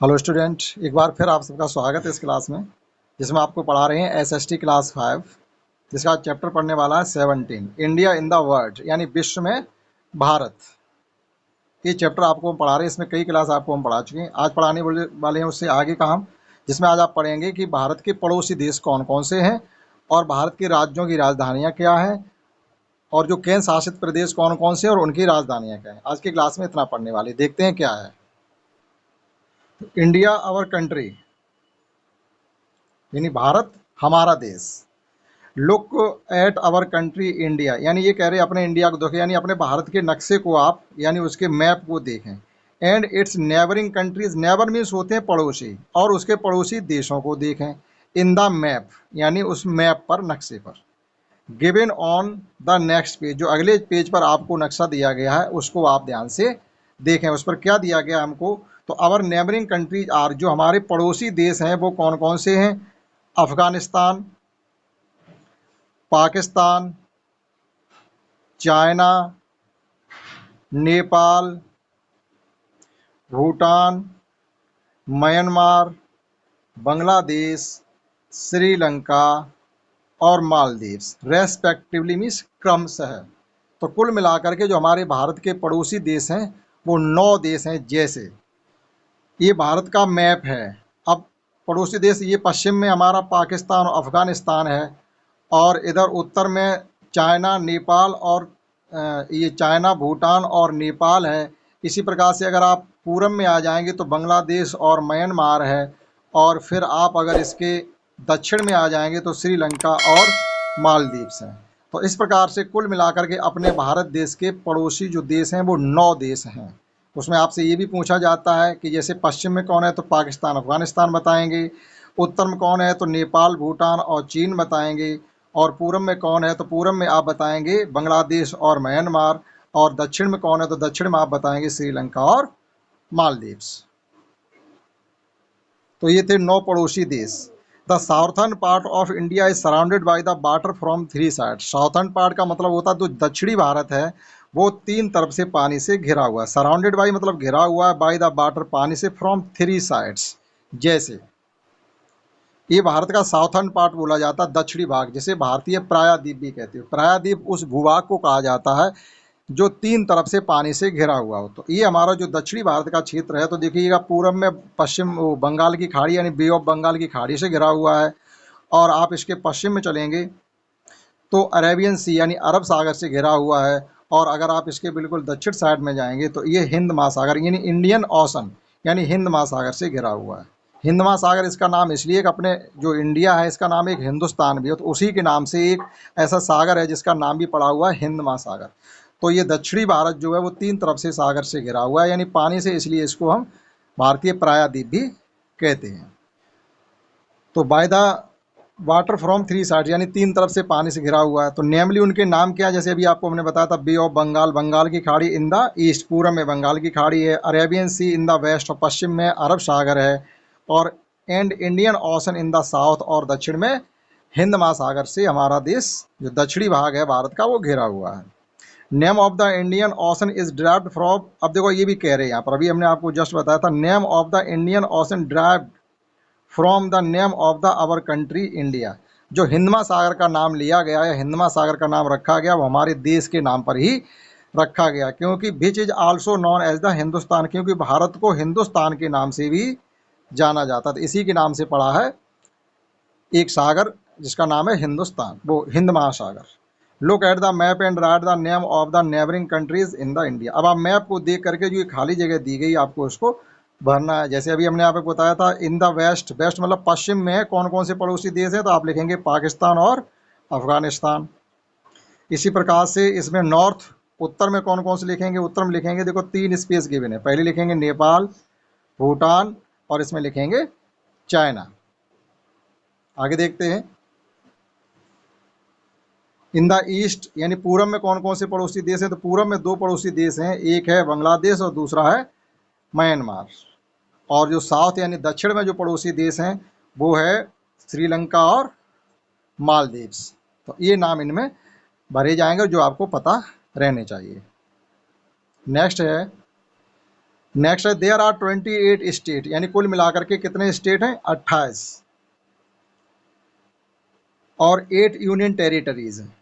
Hello student, एक बार फिर आप सबका स्वागत है इस क्लास में, जिसमें आपको पढ़ा रहे हैं एसएसटी क्लास 5, जिसका चैप्टर पढ़ने वाला है 17 इंडिया इन द वर्ल्ड, यानी विश्व में भारत। ये चैप्टर आपको हम पढ़ा रहे हैं, इसमें कई क्लास आपको हम पढ़ा चुके हैं। आज पढ़ाने वाले हैं उससे आगे का हम, जिसमें आज आप पढ़ेंगे कि भारत के पड़ोसी देश कौन कौन से हैं और भारत के राज्यों की राजधानियाँ क्या हैं और जो केंद्र शासित प्रदेश कौन कौन से और उनकी राजधानियाँ क्या हैं। आज की क्लास में इतना पढ़ने वाले, देखते हैं क्या है। इंडिया आवर कंट्री, यानी भारत हमारा देश। Look at our country India, यानी ये कह रहे हैं अपने इंडिया को देखें, यानी अपने भारत के नक्शे को आप, यानी उसके मैप को देखें। And it's neighbouring countries, neighbour means होते हैं पड़ोसी, और उसके पड़ोसी देशों को देखें। इन द मैप, यानी उस मैप पर, नक्शे पर। Given on the next page, जो अगले पेज पर आपको नक्शा दिया गया है उसको आप ध्यान से देखें। उस पर क्या दिया गया हमको, तो आवर नेबरिंग कंट्रीज आर, जो हमारे पड़ोसी देश हैं वो कौन कौन से हैं। अफगानिस्तान, पाकिस्तान, चाइना, नेपाल, भूटान, म्यांमार, बांग्लादेश, श्रीलंका और मालदीव्स, रेस्पेक्टिवली, मीन्स क्रमशः। तो कुल मिलाकर के जो हमारे भारत के पड़ोसी देश हैं वो 9 देश हैं। जैसे ये भारत का मैप है, अब पड़ोसी देश ये पश्चिम में हमारा पाकिस्तान और अफगानिस्तान है, और इधर उत्तर में चाइना, नेपाल और ये चाइना, भूटान और नेपाल है। इसी प्रकार से अगर आप पूरब में आ जाएंगे तो बांग्लादेश और म्यांमार है, और फिर आप अगर इसके दक्षिण में आ जाएंगे तो श्रीलंका और मालदीव्स हैं। तो इस प्रकार से कुल मिलाकर के अपने भारत देश के पड़ोसी जो देश हैं वो 9 देश हैं। उसमें आपसे ये भी पूछा जाता है कि जैसे पश्चिम में कौन है तो पाकिस्तान, अफगानिस्तान बताएंगे, उत्तर में कौन है तो नेपाल, भूटान और चीन बताएंगे, और पूरब में कौन है तो पूरब में आप बताएंगे बांग्लादेश और म्यांमार, और दक्षिण में कौन है तो दक्षिण में आप बताएंगे श्रीलंका और मालदीव्स। तो ये थे 9 पड़ोसी देश। The southern part of India is surrounded by the water from 3 side. Southern part का मतलब होता है जो दक्षिणी भारत है वो 3 तरफ से पानी से घिरा हुआ है। सराउंडेड बाई मतलब घिरा हुआ है, बाय द वाटर पानी से, फ्रॉम 3 साइड्स। जैसे ये भारत का साउथर्न पार्ट बोला जाता है, दक्षिणी भाग, जिसे भारतीय प्रायद्वीप भी कहते हैं। प्रायद्वीप उस भूभाग को कहा जाता है जो 3 तरफ से पानी से घिरा हुआ हो। तो ये हमारा जो दक्षिणी भारत का क्षेत्र है, तो देखिएगा पूरब में पश्चिम बंगाल की खाड़ी, यानी बे ऑफ बंगाल की खाड़ी से घिरा हुआ है, और आप इसके पश्चिम में चलेंगे तो अरेबियन सी यानी अरब सागर से घिरा हुआ है, और अगर आप इसके बिल्कुल दक्षिण साइड में जाएंगे तो ये हिंद महासागर यानी इंडियन ओशन यानी हिंद महासागर से घिरा हुआ है। हिंद महासागर इसका नाम इसलिए कि अपने जो इंडिया है इसका नाम एक हिंदुस्तान भी है, तो उसी के नाम से एक ऐसा सागर है जिसका नाम भी पड़ा हुआ है हिंद महासागर। तो ये दक्षिणी भारत जो है वो 3 तरफ से सागर से घिरा हुआ है, यानी पानी से, इसलिए इसको हम भारतीय प्रायद्वीप भी कहते हैं। तो by the water from 3 side, यानी 3 तरफ से पानी से घिरा हुआ है। तो नेमली उनके नाम क्या है, जैसे अभी आपको हमने बताया था, बे ऑफ बंगाल, बंगाल की खाड़ी इन द ईस्ट, पूरब में बंगाल की खाड़ी है। Arabian sea in the west, और पश्चिम में अरब सागर है, और and Indian ocean in the south, और दक्षिण में हिंद महासागर से हमारा देश जो दक्षिणी भाग है भारत का वो घिरा हुआ है। Name of the Indian ocean is derived from, अब देखो ये भी कह रहे हैं यहाँ पर, अभी हमने आपको जस्ट बताया था, name of the Indian ocean derived from the name of the our country India. जो हिंद महासागर का नाम लिया गया है, हिंद महासागर का नाम रखा गया, वो हमारे देश के नाम पर ही रखा गया, क्योंकि which is also known as the Hindustan, क्योंकि भारत को हिंदुस्तान के नाम से भी जाना जाता था। इसी के नाम से पड़ा है एक सागर जिसका नाम है हिंदुस्तान, वो हिंद महासागर। Look at the map and right the name of the neighbouring countries in the India. अब आप मैप को देख करके जो ये खाली जगह दी गई आपको उसको भरना है। जैसे अभी हमने यहाँ पे बताया था इन द वेस्ट, वेस्ट मतलब पश्चिम में कौन कौन से पड़ोसी देश हैं, तो आप लिखेंगे पाकिस्तान और अफगानिस्तान। इसी प्रकार से इसमें नॉर्थ, उत्तर में कौन कौन से लिखेंगे, उत्तर में लिखेंगे, देखो 3 स्पेस गिवन है, पहले लिखेंगे नेपाल, भूटान, और इसमें लिखेंगे चाइना। आगे देखते हैं। इन द ईस्ट यानी पूरब में कौन कौन से पड़ोसी देश हैं, तो पूरब में 2 पड़ोसी देश हैं, एक है बांग्लादेश और दूसरा है म्यांमार। और जो साउथ यानी दक्षिण में जो पड़ोसी देश हैं वो है श्रीलंका और मालदीव्स। तो ये नाम इनमें भरे जाएंगे जो आपको पता रहने चाहिए। नेक्स्ट है नेक्स्ट है देयर आर 28 स्टेट, यानी कुल मिलाकर के कितने स्टेट हैं? 28, और 8 यूनियन टेरिटरीज हैं।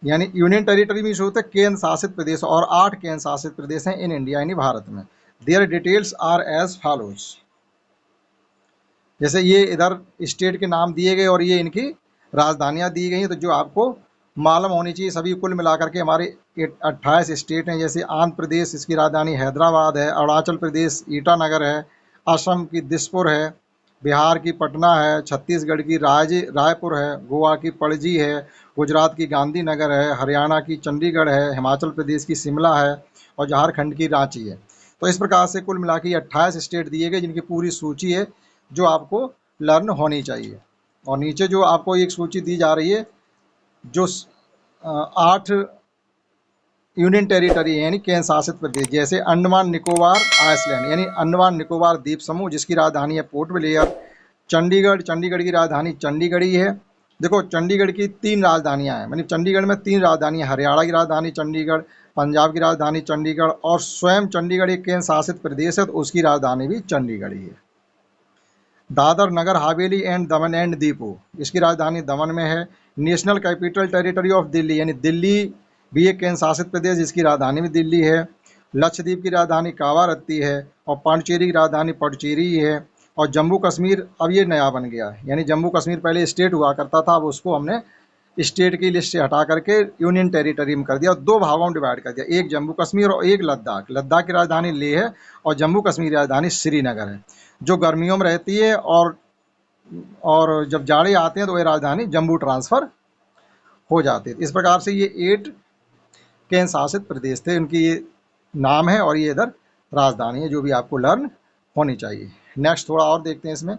यानी यूनियन टेरिटरी में होते हैं केंद्र शासित प्रदेश, और 8 केंद्र शासित प्रदेश हैं इन इंडिया यानी भारत में। Their details are as follows. जैसे ये इधर स्टेट के नाम दिए गए और ये इनकी राजधानियां दी गई हैं, तो जो आपको मालूम होनी चाहिए, सभी कुल मिलाकर के हमारे 28 स्टेट हैं। जैसे आंध्र प्रदेश, इसकी राजधानी हैदराबाद है, अरुणाचल प्रदेश ईटानगर है, असम की दिसपुर है, बिहार की पटना है, छत्तीसगढ़ की रायपुर है, गोवा की पणजी है, गुजरात की गांधीनगर है, हरियाणा की चंडीगढ़ है, हिमाचल प्रदेश की शिमला है, और झारखंड की रांची है। तो इस प्रकार से कुल मिला के 28 स्टेट दिए गए, जिनकी पूरी सूची है जो आपको लर्न होनी चाहिए। और नीचे जो आपको एक सूची दी जा रही है, जो 8 यूनियन टेरिटरी यानी केंद्र शासित प्रदेश, जैसे अंडमान निकोबार आइसलैंड यानी अंडमान निकोबार द्वीप समूह, जिसकी राजधानी है पोर्ट ब्लेयर। चंडीगढ़ की राजधानी चंडीगढ़ ही है। देखो चंडीगढ़ की 3 राजधानियां हैं, मतलब चंडीगढ़ में 3 राजधानियां, हरियाणा की राजधानी चंडीगढ़, पंजाब की राजधानी चंडीगढ़, और स्वयं चंडीगढ़ एक केंद्र शासित प्रदेश है, तो उसकी राजधानी भी चंडीगढ़ ही है। Dadar Nagar Haveli and Daman and Deepu, इसकी राजधानी दमन में है। National capital territory of Delhi, यानी दिल्ली भी एक केंद्र शासित प्रदेश, जिसकी राजधानी भी दिल्ली है। लक्षद्वीप की राजधानी कावारत्ती है, और पांडिचेरी की राजधानी पटुचेरी है। और जम्मू कश्मीर अब ये नया बन गया है, यानी जम्मू कश्मीर पहले स्टेट हुआ करता था, अब उसको हमने स्टेट की लिस्ट से हटा करके यूनियन टेरिटरी में कर दिया, और 2 भागों में डिवाइड कर दिया, एक जम्मू कश्मीर और एक लद्दाख। लद्दाख की राजधानी लेह है, और जम्मू कश्मीर की राजधानी श्रीनगर है, जो गर्मियों में रहती है, और जब जाड़े आते हैं तो ये राजधानी जम्मू ट्रांसफ़र हो जाती है। इस प्रकार से ये 8 केंद्र शासित प्रदेश थे, उनकी ये नाम है, और ये इधर राजधानी है, जो भी आपको लर्न होनी चाहिए। नेक्स्ट थोड़ा और देखते हैं इसमें।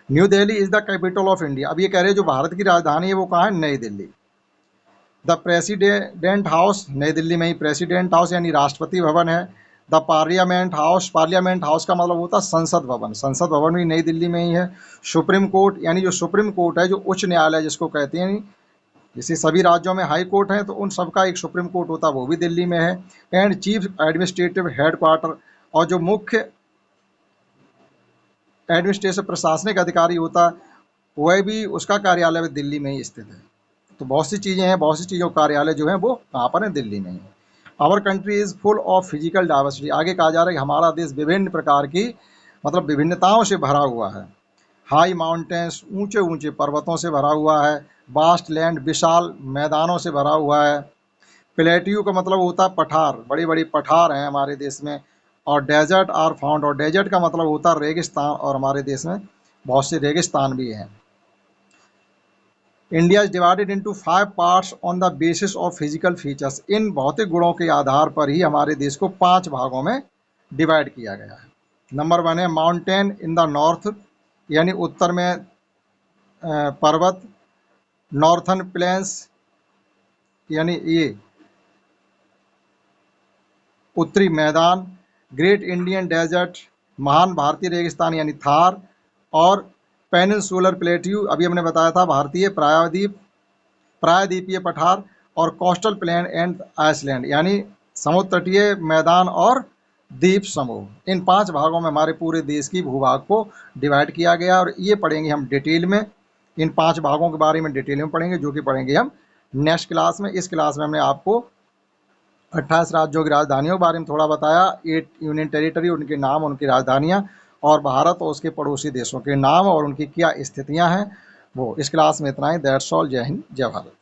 New Delhi is the capital of India. अब ये कह रहे हैं जो भारत की राजधानी है वो कहाँ है? नई दिल्ली। द प्रेसिडेंट हाउस, नई दिल्ली में ही प्रेसिडेंट हाउस यानी राष्ट्रपति भवन है। द पार्लियामेंट हाउस का मतलब होता है संसद भवन, संसद भवन भी नई दिल्ली में ही है। सुप्रीम कोर्ट, यानी जो सुप्रीम कोर्ट है, जो उच्च न्यायालय जिसको कहते हैं, जैसे सभी राज्यों में हाई कोर्ट है, तो उन सबका एक सुप्रीम कोर्ट होता है, वो भी दिल्ली में है। एंड चीफ एडमिनिस्ट्रेटिव हेडक्वार्टर, और जो मुख्य एडमिनिस्ट्रेटिव प्रशासनिक अधिकारी होता है, वह भी उसका कार्यालय भी दिल्ली में ही स्थित है। तो बहुत सी चीज़ें हैं, बहुत सी चीज़ों का कार्यालय जो है वो कहाँ पर है? दिल्ली में ही। Our country is full of physical diversity. आगे कहा जा रहा है कि हमारा देश विभिन्न प्रकार की, मतलब विभिन्नताओं से भरा हुआ है। हाई माउंटेन्स, ऊंचे ऊंचे पर्वतों से भरा हुआ है। वास्ट लैंड, विशाल मैदानों से भरा हुआ है। प्लेट्यू का मतलब होता है पठार, बड़ी बड़ी पठार हैं हमारे देश में। और डेजर्ट आर फाउंड, और डेजर्ट का मतलब होता है रेगिस्तान, और हमारे देश में बहुत से रेगिस्तान भी हैं। India is divided into 5 parts on the basis of physical features. इन भौतिक गुणों के आधार पर ही हमारे देश को 5 भागों में डिवाइड किया गया है। नंबर 1 है माउंटेन इन द नॉर्थ, यानी उत्तर में पर्वत। नॉर्थन प्लेन्स, यानी ये उत्तरी मैदान। ग्रेट इंडियन डेजर्ट, महान भारतीय रेगिस्तान यानी थार। और पेनिनसुलर प्लेट्यू, अभी हमने बताया था, भारतीय प्रायद्वीपीय पठार। और कोस्टल प्लेन एंड आइसलैंड, यानी समुद्र तटीय मैदान और द्वीप समूह। इन 5 भागों में हमारे पूरे देश की भूभाग को डिवाइड किया गया, और ये पढ़ेंगे हम डिटेल में। इन 5 भागों के बारे में डिटेल में पढ़ेंगे, जो कि पढ़ेंगे हम नेक्स्ट क्लास में। इस क्लास में हमने आपको 28 राज्यों की राजधानियों के बारे में थोड़ा बताया, 8 यूनियन टेरिटरी, उनके नाम, उनकी राजधानियाँ, और भारत और उसके पड़ोसी देशों के नाम और उनकी क्या स्थितियाँ हैं, वो इस क्लास में इतना ही। That's all. जय हिंद, जय भारत।